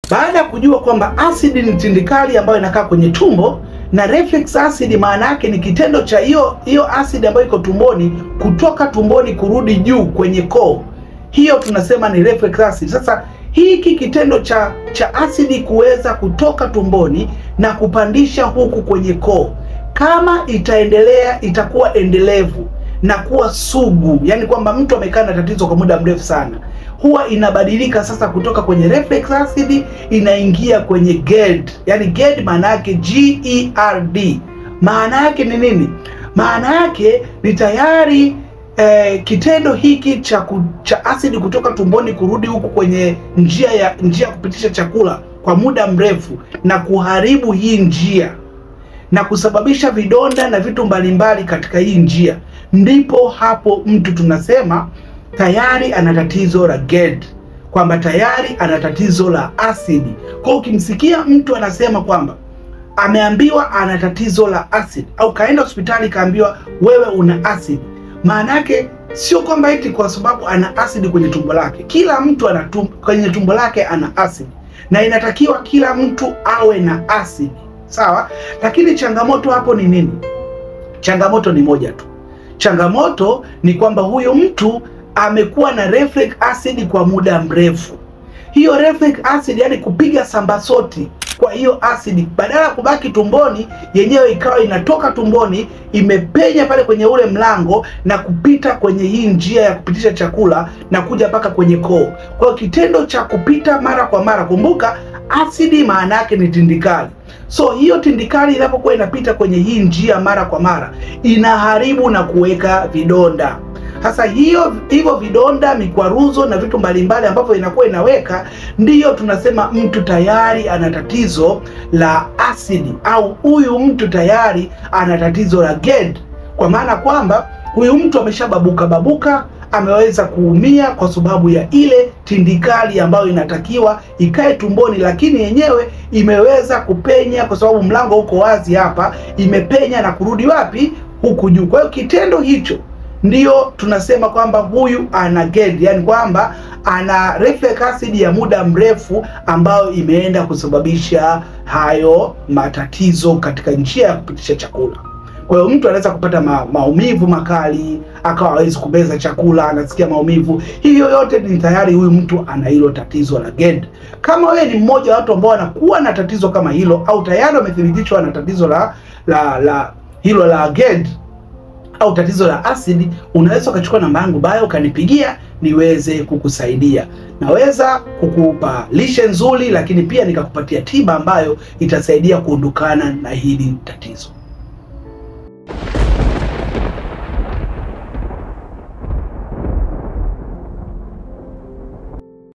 Baada ya kujua kwamba asidi ni tindikali ambayo inakaa kwenye tumbo, na reflex acid maana yake ni kitendo cha hiyo asidi ambayo iko tumboni kutoka tumboni kurudi juu kwenye koo, hiyo tunasema ni reflex acid. Sasa hiki kitendo cha asidi kuweza kutoka tumboni na kupandisha huku kwenye koo, kama itaendelea itakuwa endelevu na kuwa sugu, yani kwamba mtu amekaa na tatizo kwa muda mrefu sana, huwa inabadilika sasa kutoka kwenye reflex acid inaingia kwenye GERD. Yani GERD maana yake GERD. Maana yake ni nini? Maana yake ni tayari kitendo hiki cha asidi kutoka tumboni kurudi huku kwenye njia ya kupitisha chakula kwa muda mrefu na kuharibu hii njia na kusababisha vidonda na vitu mbalimbali katika hii njia, ndipo hapo mtu tunasema tayari ana tatizo la GERD, kwamba tayari ana tatizo la asidi. Kwa ukimsikia mtu anasema kwamba ameambiwa ana tatizo la asidi au kaenda hospitali kaambiwa wewe una asidi, maana yake sio kwamba eti kwa sababu ana asidi kwenye tumbo lake. Kila mtu kwenye tumbo lake ana asidi na inatakiwa kila mtu awe na asidi, sawa? Lakini changamoto hapo ni nini? Changamoto ni moja tu. Changamoto ni kwamba huyo mtu amekuwa na reflex acid kwa muda mrefu. Hiyo reflex acid, yani kupiga sambasoti kwa hiyo acid, badala ya kubaki tumboni yenyewe ikawa inatoka tumboni imepenya pale kwenye ule mlango na kupita kwenye hii njia ya kupitisha chakula na kuja mpaka kwenye koo. Kwa hiyo kitendo cha kupita mara kwa mara, kumbuka asidi maana yake ni tindikali. So hiyo tindikali inapokuwa inapita kwenye hii njia mara kwa mara, inaharibu na kuweka vidonda. Sasa hivyo vidonda, mikwaruzo na vitu mbalimbali ambavyo inakuwa inaweka, ndiyo tunasema mtu tayari ana tatizo la asidi, au huyu mtu tayari ana tatizo la GERD, kwa maana kwamba huyu mtu ameshababuka, ameweza kuumia kwa sababu ya ile tindikali ambayo inatakiwa ikae tumboni, lakini yenyewe imeweza kupenya kwa sababu mlango uko wazi hapa, imepenya na kurudi wapi? Huku juu. Kwa hiyo kitendo hicho ndiyo tunasema kwamba huyu ana GERD, yani kwamba ana reflex acid ya muda mrefu ambayo imeenda kusababisha hayo matatizo katika njia ya kupitisha chakula. Kwa hiyo mtu anaweza kupata maumivu makali, akawa hawezi kumeza chakula, anasikia maumivu. Hiyo yote ni tayari huyu mtu ana hilo tatizo la GERD. Kama wewe ni mmoja wa watu ambao wanakuwa na tatizo kama hilo, au tayari wamethibitishwa na tatizo la GERD au tatizo la asidi, unaweza ukachukua namba yangu bayo ukanipigia niweze kukusaidia. Naweza kukupa lishe nzuri, lakini pia nikakupatia tiba ambayo itasaidia kuondokana na hili tatizo.